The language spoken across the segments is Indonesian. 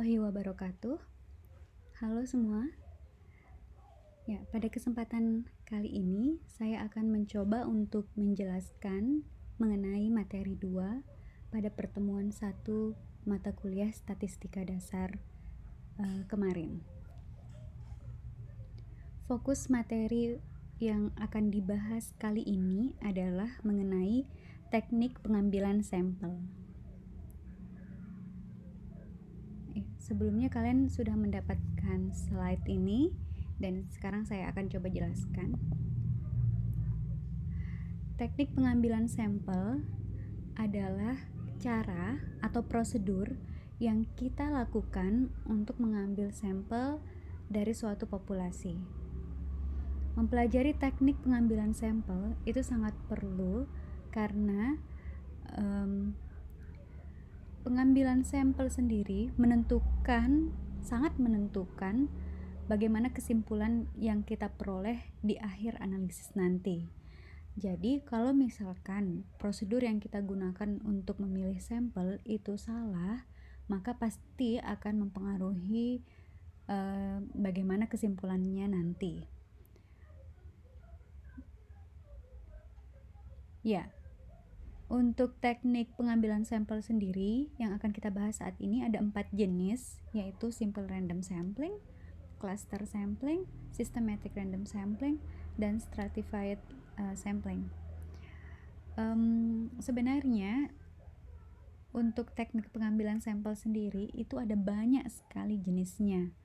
warahmatullahi wabarakatuh. Halo semua. Ya, pada kesempatan kali ini saya akan mencoba untuk menjelaskan mengenai materi 2 pada pertemuan 1 mata kuliah statistika dasar kemarin. Fokus materi yang akan dibahas kali ini adalah mengenai teknik pengambilan sampel. Sebelumnya kalian sudah mendapatkan slide ini dan sekarang saya akan coba jelaskan. Teknik pengambilan sampel adalah cara atau prosedur yang kita lakukan untuk mengambil sampel dari suatu populasi. Mempelajari teknik pengambilan sampel itu sangat perlu karena pengambilan sampel sendiri sangat menentukan bagaimana kesimpulan yang kita peroleh di akhir analisis nanti. Jadi kalau misalkan prosedur yang kita gunakan untuk memilih sampel itu salah, maka pasti akan mempengaruhi bagaimana kesimpulannya nanti. Ya. Untuk teknik pengambilan sampel sendiri yang akan kita bahas saat ini ada 4 jenis, yaitu simple random sampling, cluster sampling, systematic random sampling, dan stratified sampling. Sebenarnya untuk teknik pengambilan sampel sendiri itu ada banyak sekali jenisnya.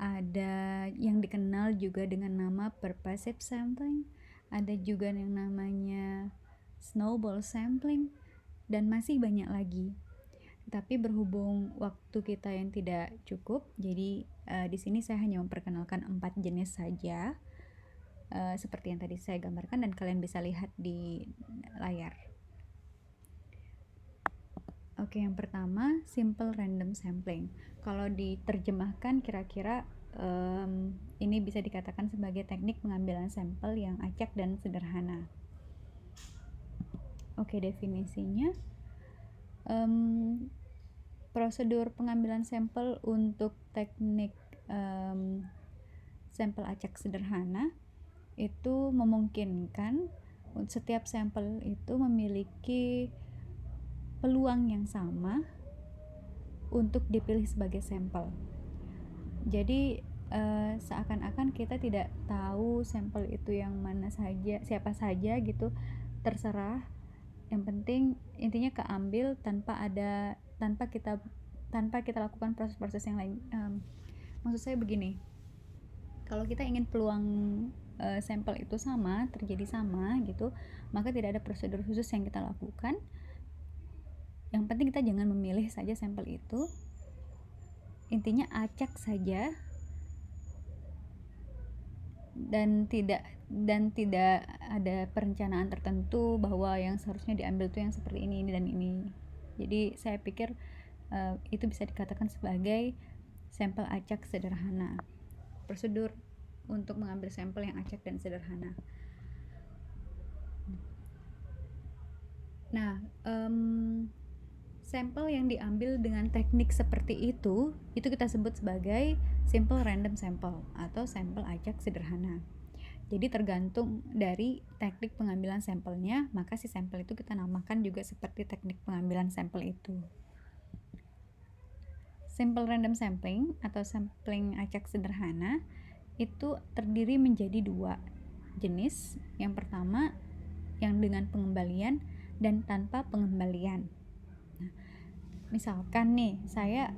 Ada yang dikenal juga dengan nama pervasive sampling, ada juga yang namanya snowball sampling, dan masih banyak lagi. Tapi berhubung waktu kita yang tidak cukup, jadi di sini saya hanya memperkenalkan 4 jenis saja, seperti yang tadi saya gambarkan dan kalian bisa lihat di layar. Oke, yang pertama simple random sampling. Kalau diterjemahkan kira-kira ini bisa dikatakan sebagai teknik pengambilan sampel yang acak dan sederhana. Oke, definisinya prosedur pengambilan sampel untuk teknik sampel acak sederhana itu memungkinkan setiap sampel itu memiliki peluang yang sama untuk dipilih sebagai sampel. Jadi seakan-akan kita tidak tahu sampel itu yang mana saja, siapa saja gitu, terserah. Yang penting intinya keambil tanpa kita lakukan proses-proses yang lain. Maksud saya begini, kalau kita ingin peluang sampel itu terjadi sama gitu, maka tidak ada prosedur khusus yang kita lakukan. Yang penting kita jangan memilih saja sampel itu, intinya acak saja, dan tidak ada perencanaan tertentu bahwa yang seharusnya diambil tuh yang seperti ini dan ini. Jadi saya pikir itu bisa dikatakan sebagai sampel acak sederhana, prosedur untuk mengambil sampel yang acak dan sederhana. Nah, sampel yang diambil dengan teknik seperti itu kita sebut sebagai simple random sample atau sampel acak sederhana. Jadi tergantung dari teknik pengambilan sampelnya, maka si sampel itu kita namakan juga seperti teknik pengambilan sampel itu. Simple random sampling atau sampling acak sederhana itu terdiri menjadi 2 jenis. Yang pertama yang dengan pengembalian dan tanpa pengembalian. Nah, misalkan nih saya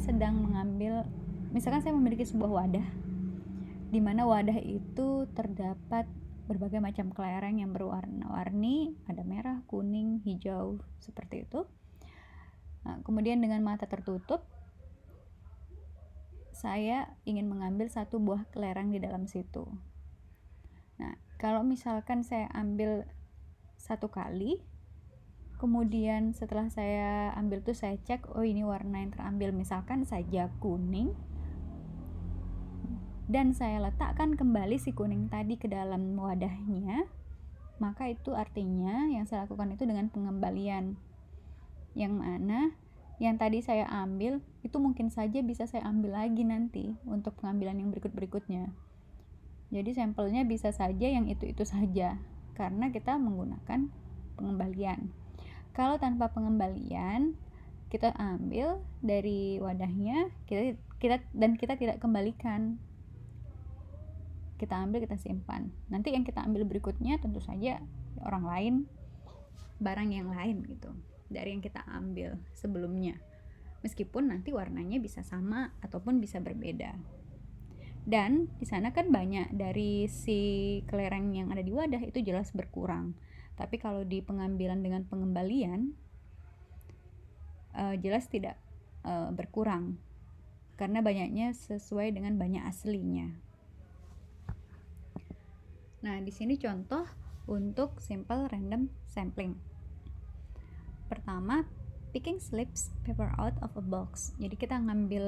sedang mengambil, misalkan saya memiliki sebuah wadah di mana wadah itu terdapat berbagai macam kelereng yang berwarna-warni, ada merah, kuning, hijau, seperti itu. Nah, kemudian dengan mata tertutup saya ingin mengambil satu buah kelereng di dalam situ. Nah, kalau misalkan saya ambil 1 kali, kemudian setelah saya ambil tuh saya cek, oh ini warna yang terambil misalkan saja kuning, dan saya letakkan kembali si kuning tadi ke dalam wadahnya, maka itu artinya yang saya lakukan itu dengan pengembalian, yang mana yang tadi saya ambil itu mungkin saja bisa saya ambil lagi nanti untuk pengambilan yang berikut-berikutnya. Jadi sampelnya bisa saja yang itu-itu saja karena kita menggunakan pengembalian. Kalau tanpa pengembalian, kita ambil dari wadahnya, kita tidak kembalikan. Kita ambil, kita simpan. Nanti yang kita ambil berikutnya tentu saja orang lain, barang yang lain gitu dari yang kita ambil sebelumnya, meskipun nanti warnanya bisa sama ataupun bisa berbeda. Dan di sana kan banyak dari si kelereng yang ada di wadah itu jelas berkurang. Tapi kalau di pengambilan dengan pengembalian jelas tidak berkurang karena banyaknya sesuai dengan banyak aslinya. Nah, di sini contoh untuk simple random sampling. Pertama, picking slips paper out of a box. Jadi kita ngambil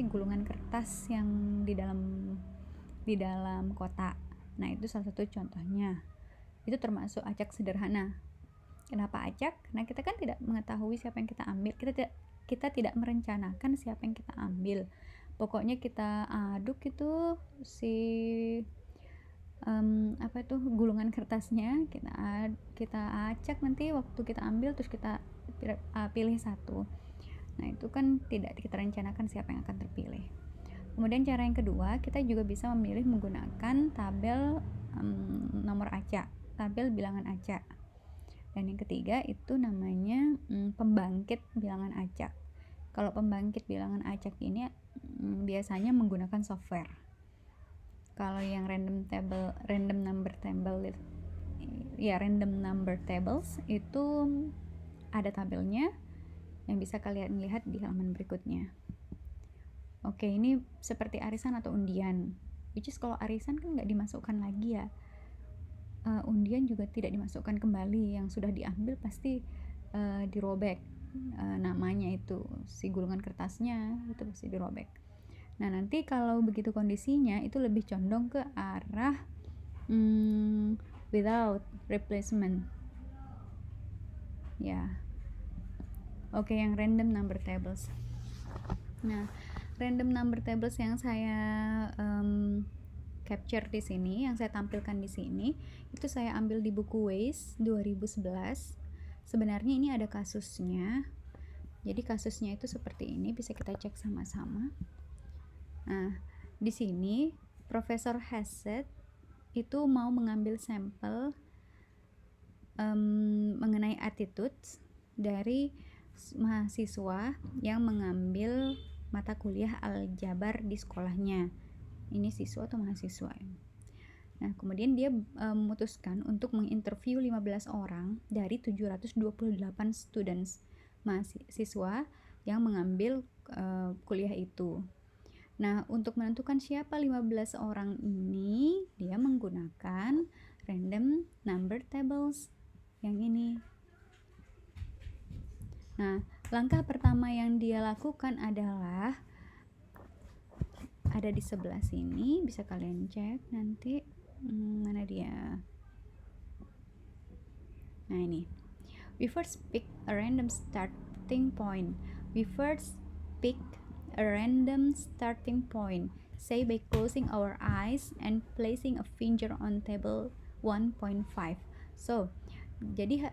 gulungan kertas yang di dalam kotak. Nah, itu salah satu contohnya. Itu termasuk acak sederhana. Kenapa acak? Karena kita kan tidak mengetahui siapa yang kita ambil. Kita tidak merencanakan siapa yang kita ambil. Pokoknya kita aduk itu gulungan kertasnya, kita acak, nanti waktu kita ambil terus kita pilih satu. Nah, itu kan tidak kita rencanakan siapa yang akan terpilih. Kemudian cara yang kedua, kita juga bisa memilih menggunakan tabel nomor acak, tabel bilangan acak. Dan yang ketiga itu namanya pembangkit bilangan acak. Kalau pembangkit bilangan acak ini biasanya menggunakan software. Kalau yang random number tables itu ada tabelnya yang bisa kalian lihat di halaman berikutnya. Oke, ini seperti arisan atau undian. Which is kalau arisan kan nggak dimasukkan lagi ya. Undian juga tidak dimasukkan kembali, yang sudah diambil pasti dirobek. Namanya itu si gulungan kertasnya itu pasti dirobek. Nah, nanti kalau begitu kondisinya itu lebih condong ke arah without replacement ya. Oke, yang random number tables. Nah, random number tables yang saya capture di sini, yang saya tampilkan di sini, itu saya ambil di buku Waze 2011. Sebenarnya ini ada kasusnya. Jadi kasusnya itu seperti ini, bisa kita cek sama-sama. Nah, di sini Profesor Hassett itu mau mengambil sampel mengenai attitudes dari mahasiswa yang mengambil mata kuliah aljabar di sekolahnya. Ini siswa atau mahasiswa? Nah, kemudian dia memutuskan untuk menginterview 15 orang dari 728 students mahasiswa yang mengambil kuliah itu. Nah, untuk menentukan siapa 15 orang ini, dia menggunakan random number tables yang ini. Nah, langkah pertama yang dia lakukan adalah ada di sebelah sini, bisa kalian cek nanti. Mana dia? Nah, ini. We first pick a random starting point. Say by closing our eyes and placing a finger on table 1.5. So, jadi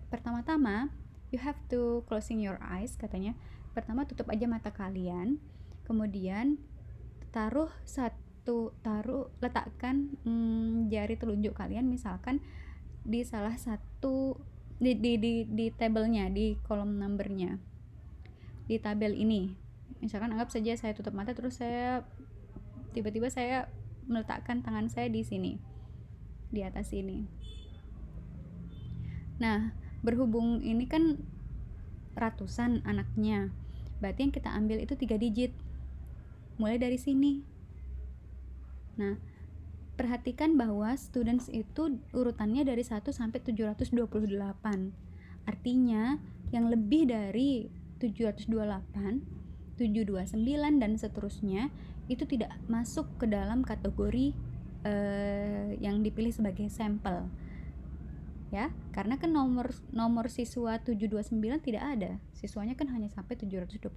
pertama-tama you have to closing your eyes, katanya. Pertama tutup aja mata kalian, kemudian letakkan jari telunjuk kalian misalkan di salah satu di tabelnya, di kolom numbernya, di tabel ini. Misalkan anggap saja saya tutup mata, terus tiba-tiba saya meletakkan tangan saya di sini, di atas ini. Nah, berhubung ini kan ratusan anaknya, berarti yang kita ambil itu 3 digit, mulai dari sini. Nah, perhatikan bahwa students itu urutannya dari 1 sampai 728. Artinya yang lebih dari 728, 729 dan seterusnya itu tidak masuk ke dalam kategori yang dipilih sebagai sampel. ya, karena kan nomor siswa 729 tidak ada, siswanya kan hanya sampai 728.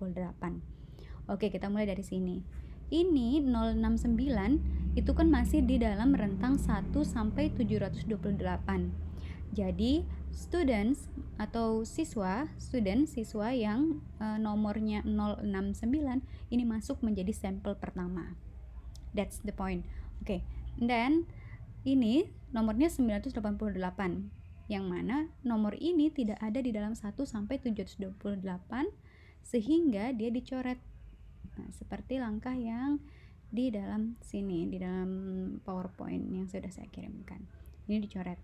Oke, kita mulai dari sini. Ini 069 itu kan masih di dalam rentang 1 sampai 728. Jadi students atau siswa yang nomornya 069 ini masuk menjadi sampel pertama. That's the point. Oke, dan ini nomornya 988, yang mana nomor ini tidak ada di dalam 1 sampai 728 sehingga dia dicoret. Nah, seperti langkah yang di dalam sini, di dalam PowerPoint yang sudah saya kirimkan. Ini dicoret.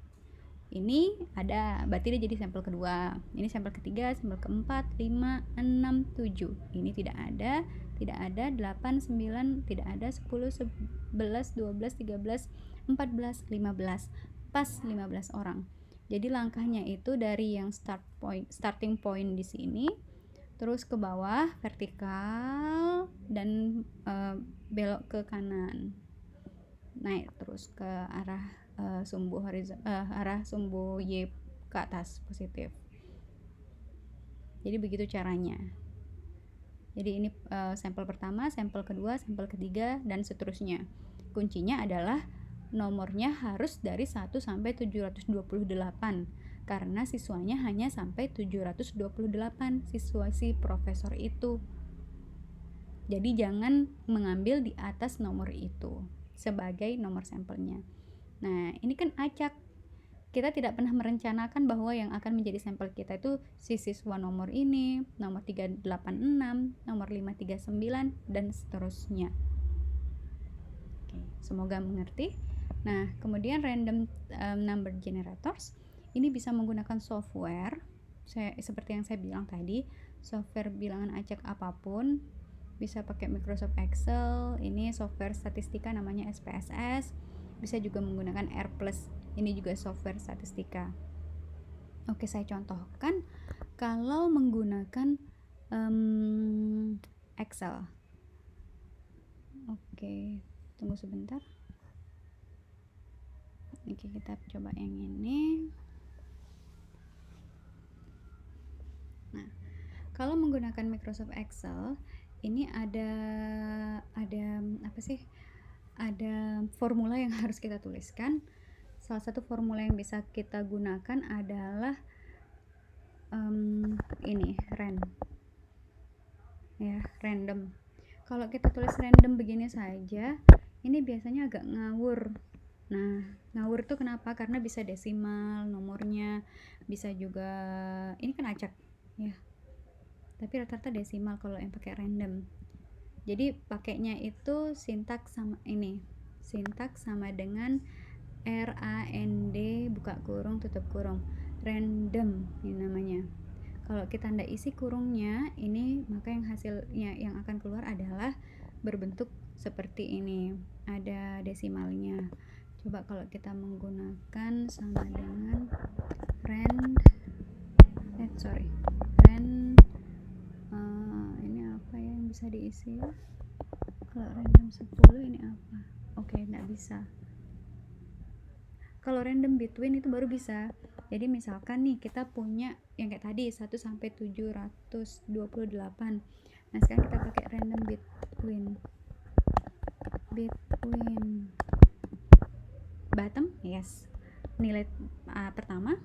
Ini ada, berarti dia jadi sampel kedua. Ini sampel ketiga, sampel keempat, 5, 6, 7. Ini tidak ada, 8, 9, tidak ada, 10, 11, 12, 13, 14, 15. Pas 15 orang. Jadi langkahnya itu dari yang starting point di sini, terus ke bawah vertikal dan belok ke kanan, naik terus ke arah arah sumbu Y ke atas positif. Jadi begitu caranya. Jadi ini sampel pertama, sampel kedua, sampel ketiga, dan seterusnya. Kuncinya adalah nomornya harus dari 1 sampai 728 karena siswanya hanya sampai 728 siswa si profesor itu. Jadi jangan mengambil di atas nomor itu sebagai nomor sampelnya. Nah, ini kan acak. Kita tidak pernah merencanakan bahwa yang akan menjadi sampel kita itu si siswa nomor ini, nomor 386, nomor 539, dan seterusnya. Oke, semoga mengerti. Nah, kemudian random number generators ini bisa menggunakan software. Seperti yang saya bilang tadi, software bilangan acak apapun, bisa pakai Microsoft Excel, ini software statistika namanya SPSS, bisa juga menggunakan R+, ini juga software statistika. Oke, saya contohkan kalau menggunakan Excel. Oke, tunggu sebentar. Oke, kita coba yang ini. Nah, kalau menggunakan Microsoft Excel, ini ada apa sih? Ada formula yang harus kita tuliskan. Salah satu formula yang bisa kita gunakan adalah ini random. Kalau kita tulis random begini saja, ini biasanya agak ngawur. Nah, ngawur itu kenapa? Karena bisa desimal nomornya, bisa juga ini kan acak ya. Tapi rata-rata desimal kalau yang pakai random. Jadi pakainya itu sintaks sama ini. Sintaks sama dengan RAND buka kurung tutup kurung. Random ini namanya. Kalau kita ndak isi kurungnya ini, maka yang hasilnya yang akan keluar adalah berbentuk seperti ini. Ada desimalnya. Coba kalau kita menggunakan sama dengan rand ini apa ya yang bisa diisi? Kalau random 10 ini apa? Oke, nggak bisa. Kalau random between itu baru bisa. Jadi misalkan nih kita punya yang kayak tadi 1 sampai 728. Nah, sekarang kita pakai random between bottom, yes. Nilai pertama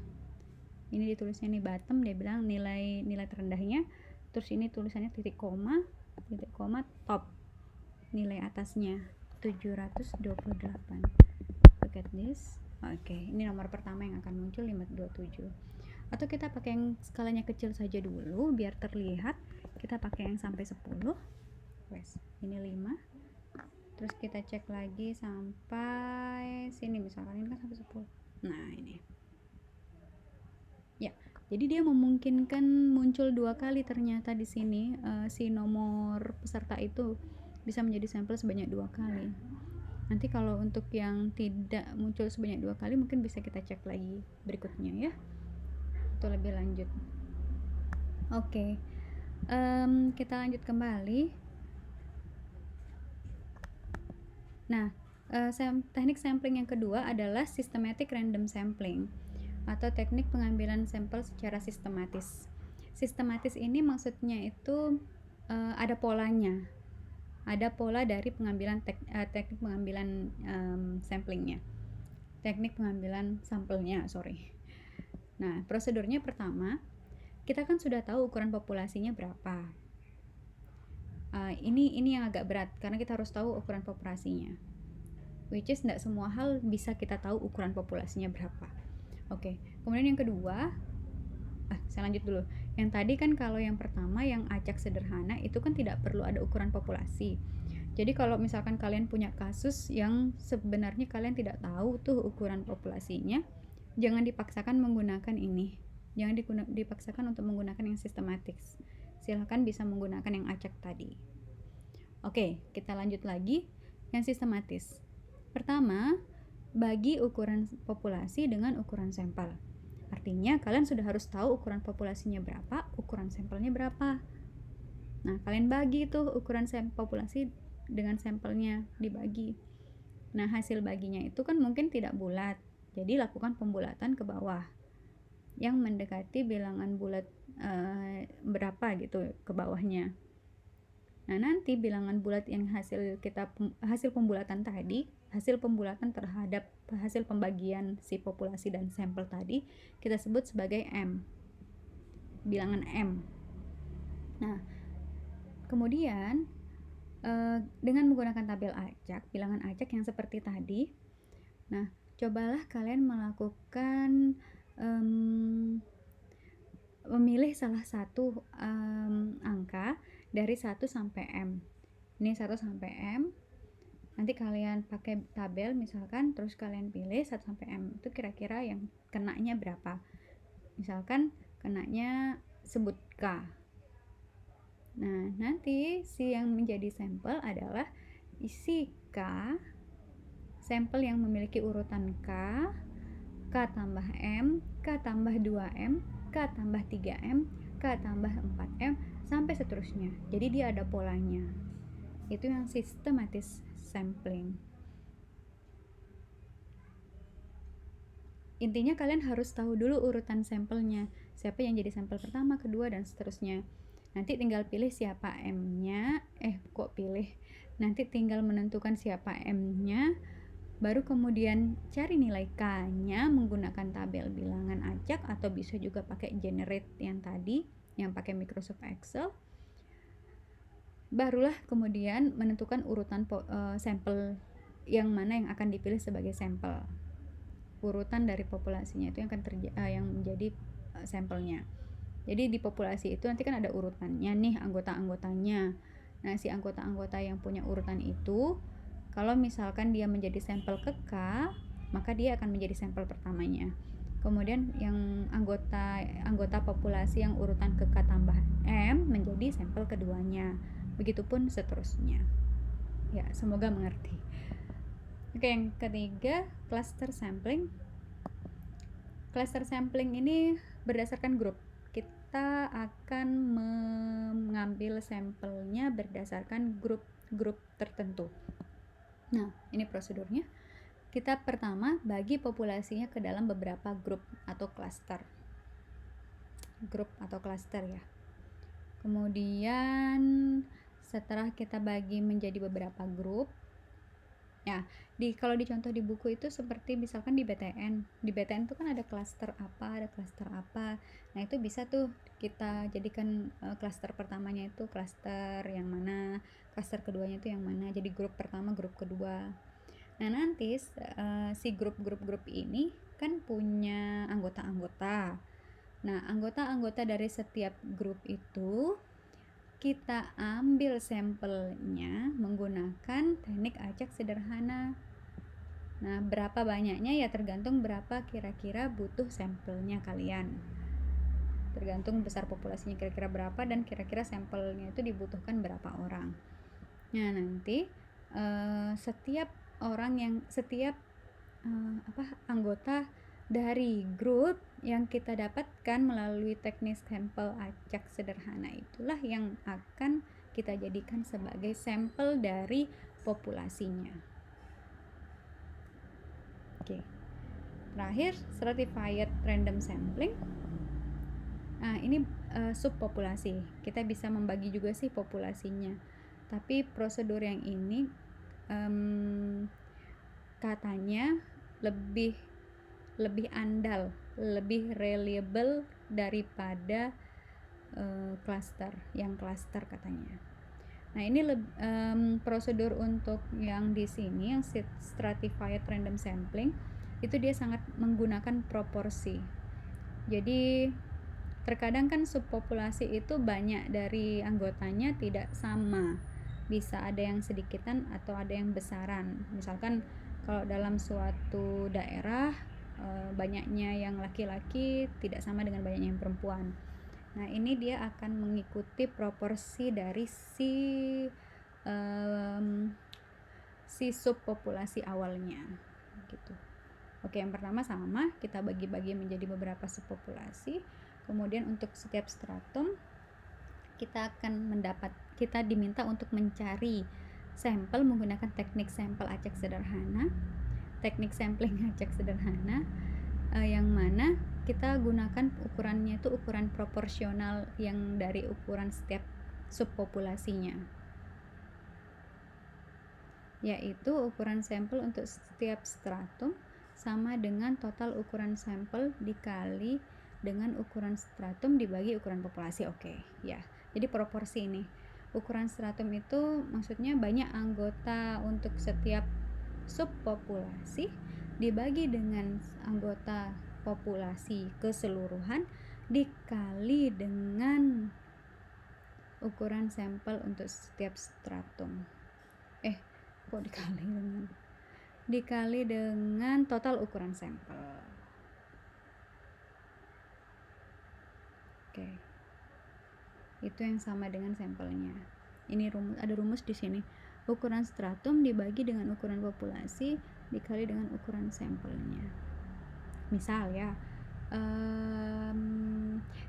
ini ditulisnya nih bottom, dia bilang nilai terendahnya. Terus ini tulisannya titik koma top, nilai atasnya 728. Look at this. Oke, ini nomor pertama yang akan muncul 527. Atau kita pakai yang skalanya kecil saja dulu biar terlihat. Kita pakai yang sampai 10. Wes, ini 5. Terus kita cek lagi sampai sini, misalkan ini kan sampai 10. Nah, ini. Ya, jadi dia memungkinkan muncul 2 kali ternyata di sini si nomor peserta itu bisa menjadi sampel sebanyak 2 kali. Nanti kalau untuk yang tidak muncul sebanyak 2 kali mungkin bisa kita cek lagi berikutnya ya, itu lebih lanjut. Oke, kita lanjut kembali. Nah, teknik sampling yang kedua adalah systematic random sampling. atau teknik pengambilan sampel secara sistematis. Sistematis ini maksudnya itu ada polanya, ada pola dari pengambilan teknik pengambilan samplingnya, teknik pengambilan sampelnya, sorry. Nah, prosedurnya pertama, kita kan sudah tahu ukuran populasinya berapa. Ini yang agak berat karena kita harus tahu ukuran populasinya. Which is tidak semua hal bisa kita tahu ukuran populasinya berapa. Oke, kemudian yang kedua, saya lanjut dulu. Yang tadi kan kalau yang pertama yang acak sederhana itu kan tidak perlu ada ukuran populasi. Jadi kalau misalkan kalian punya kasus yang sebenarnya kalian tidak tahu tuh ukuran populasinya, jangan dipaksakan menggunakan ini. Jangan dipaksakan untuk menggunakan yang sistematis. Silahkan bisa menggunakan yang acak tadi. Oke, kita lanjut lagi yang sistematis. Pertama, bagi ukuran populasi dengan ukuran sampel. Artinya kalian sudah harus tahu ukuran populasinya berapa, ukuran sampelnya berapa. Nah, kalian bagi tuh ukuran populasi dengan sampelnya, dibagi. Nah, hasil baginya itu kan mungkin tidak bulat. Jadi lakukan pembulatan ke bawah yang mendekati bilangan bulat berapa gitu ke bawahnya. Nah, nanti bilangan bulat yang hasil pembulatan tadi, hasil pembulatan terhadap hasil pembagian si populasi dan sampel tadi kita sebut sebagai M. Bilangan M. Nah, kemudian dengan menggunakan tabel acak, bilangan acak yang seperti tadi. Nah, cobalah kalian melakukan memilih salah satu angka dari 1 sampai M. Ini 1 sampai M. Nanti kalian pakai tabel misalkan, terus kalian pilih 1 sampai M. Itu kira-kira yang kenanya berapa. Misalkan kenanya sebut K. Nah, nanti si yang menjadi sampel adalah isi K, sampel yang memiliki urutan K, K tambah M, K tambah 2M, K tambah 3M, K tambah 4M, sampai seterusnya. Jadi dia ada polanya. Itu yang sistematis sampling. Intinya kalian harus tahu dulu urutan sampelnya. Siapa yang jadi sampel pertama, kedua, dan seterusnya. Nanti tinggal pilih siapa M-nya. Nanti tinggal menentukan siapa M-nya. Baru kemudian cari nilai K-nya menggunakan tabel bilangan acak atau bisa juga pakai generate yang tadi, yang pakai Microsoft Excel. Barulah kemudian menentukan urutan sampel yang mana yang akan dipilih sebagai sampel. Urutan dari populasinya itu yang akan yang menjadi sampelnya. Jadi di populasi itu nanti kan ada urutannya nih, anggota-anggotanya. Nah, si anggota-anggota yang punya urutan itu, kalau misalkan dia menjadi sampel ke K, maka dia akan menjadi sampel pertamanya. Kemudian yang anggota populasi yang urutan ke K tambah M menjadi sampel keduanya. Begitupun seterusnya. Ya, semoga mengerti. Oke, yang ketiga, cluster sampling. Cluster sampling ini berdasarkan grup. Kita akan mengambil sampelnya berdasarkan grup tertentu. Nah, ini prosedurnya. Kita pertama bagi populasinya ke dalam beberapa grup atau cluster. Grup atau cluster ya. Kemudian setelah kita bagi menjadi beberapa grup, ya, kalau dicontoh di buku itu seperti misalkan di BTN. Di BTN itu kan ada klaster apa, ada klaster apa. Nah, itu bisa tuh kita jadikan klaster pertamanya itu klaster yang mana, klaster keduanya itu yang mana. Jadi grup pertama, grup kedua. Nah, nanti si grup-grup ini kan punya anggota-anggota. Nah, anggota-anggota dari setiap grup itu kita ambil sampelnya menggunakan teknik acak sederhana. Nah, berapa banyaknya ya tergantung berapa kira-kira butuh sampelnya kalian. Tergantung besar populasinya kira-kira berapa dan kira-kira sampelnya itu dibutuhkan berapa orang. Nah, nanti setiap anggota dari grup yang kita dapatkan melalui teknik sampel acak sederhana itulah yang akan kita jadikan sebagai sampel dari populasinya. Oke. Terakhir, stratified random sampling. Nah, ini subpopulasi. Kita bisa membagi juga sih populasinya. Tapi prosedur yang ini katanya lebih andal, lebih reliable daripada cluster katanya. Nah, ini prosedur untuk yang di sini, yang stratified random sampling, itu dia sangat menggunakan proporsi. Jadi terkadang kan subpopulasi itu banyak dari anggotanya tidak sama, bisa ada yang sedikitan atau ada yang besaran. Misalkan kalau dalam suatu daerah banyaknya yang laki-laki tidak sama dengan banyaknya yang perempuan. Nah, ini dia akan mengikuti proporsi dari si subpopulasi awalnya gitu. Oke, yang pertama sama, kita bagi-bagi menjadi beberapa subpopulasi. Kemudian untuk setiap stratum kita diminta untuk mencari sampel menggunakan teknik sampel acak sederhana. Teknik sampling acak sederhana yang mana kita gunakan ukurannya itu ukuran proporsional yang dari ukuran setiap subpopulasinya, yaitu ukuran sampel untuk setiap stratum sama dengan total ukuran sampel dikali dengan ukuran stratum dibagi ukuran populasi. Oke, ya. Jadi proporsi ini. Ukuran stratum itu maksudnya banyak anggota untuk setiap subpopulasi dibagi dengan anggota populasi keseluruhan dikali dengan ukuran sampel untuk setiap stratum. Dikali dengan total ukuran sampel. Oke. Itu yang sama dengan sampelnya. Ini ada rumus di sini. Ukuran stratum dibagi dengan ukuran populasi dikali dengan ukuran sampelnya. Misal ya,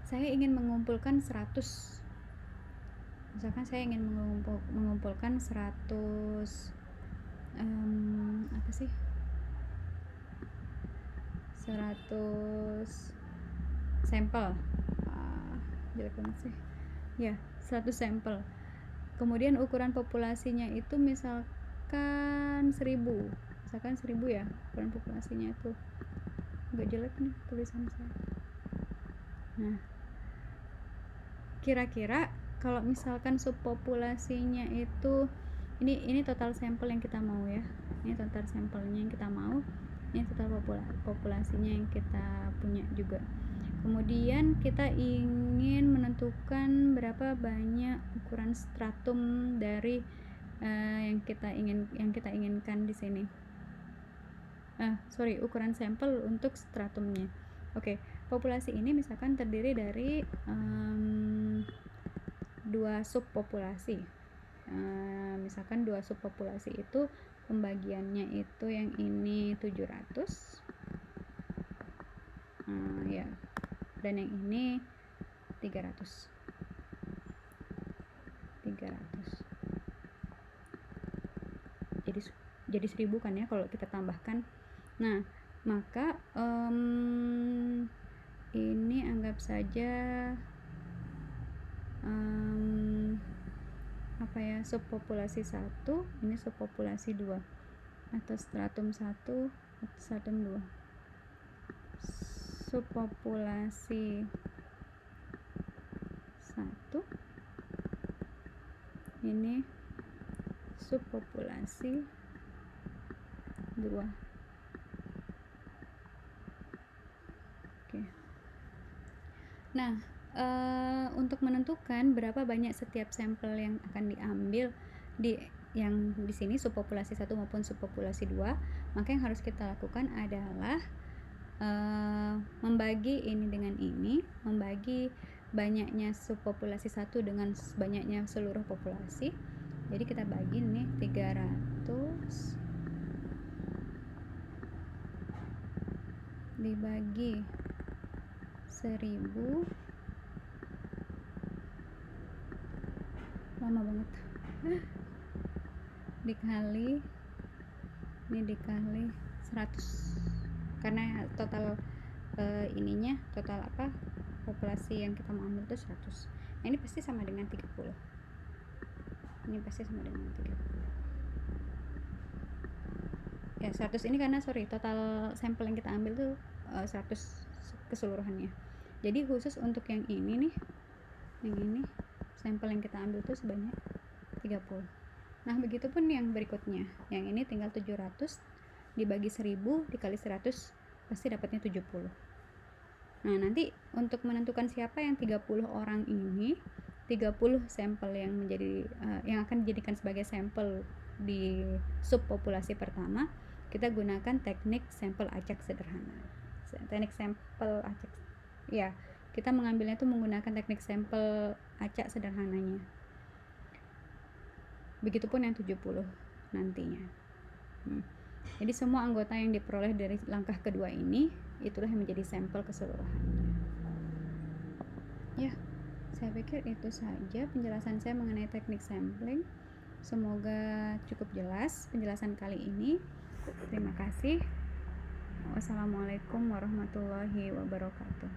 saya ingin mengumpulkan 100. Misalkan saya ingin mengumpulkan 100 sampel. Jelek banget sih. Ya, 100 sampel. Kemudian ukuran populasinya itu misalkan 1000. Misalkan 1000 ya, ukuran populasinya itu. Agak jelek nih tulisan saya. Nah, kira-kira kalau misalkan subpopulasinya itu ini total sampel yang kita mau ya. Ini total sampelnya yang kita mau. Ini total populasinya yang kita punya juga. Kemudian kita ingin menentukan berapa banyak ukuran stratum dari yang kita inginkan di sini. Ukuran sampel untuk stratumnya. Oke, populasi ini misalkan terdiri dari 2 subpopulasi. Misalkan 2 subpopulasi itu pembagiannya itu yang ini 700. Ya. Dan yang ini 300. Jadi 1000 kan ya kalau kita tambahkan. Nah, maka ini anggap saja subpopulasi 1, ini subpopulasi 2 atau stratum 1 atau stratum 2. Subpopulasi 1, ini subpopulasi 2. Oke. Nah, untuk menentukan berapa banyak setiap sampel yang akan diambil yang di sini subpopulasi 1 maupun subpopulasi 2, maka yang harus kita lakukan adalah membagi ini dengan ini, membagi banyaknya subpopulasi 1 dengan banyaknya seluruh populasi. Jadi kita bagi nih 300 dibagi 1000, lama banget, dikali 100. karena total total populasi yang kita mau ambil itu 100. Nah, ini pasti sama dengan 30. Ini pasti sama dengan 30. Ya, 100 ini karena total sampel yang kita ambil tuh 100 keseluruhannya. Jadi khusus untuk yang ini nih, yang ini sampel yang kita ambil tuh sebanyak 30. Nah, begitupun yang berikutnya. Yang ini tinggal 700 dibagi 1000 dikali 100 pasti dapatnya 70. Nah, nanti untuk menentukan siapa yang 30 orang ini, 30 sampel yang menjadi yang akan dijadikan sebagai sampel di subpopulasi pertama, kita gunakan teknik sampel acak sederhana. Teknik sampel acak, ya, kita mengambilnya itu menggunakan teknik sampel acak sederhananya. Begitupun yang 70 nantinya. Jadi semua anggota yang diperoleh dari langkah kedua ini, itulah yang menjadi sampel keseluruhannya. Ya, saya pikir itu saja penjelasan saya mengenai teknik sampling. Semoga cukup jelas penjelasan kali ini. Terima kasih. Wassalamualaikum warahmatullahi wabarakatuh.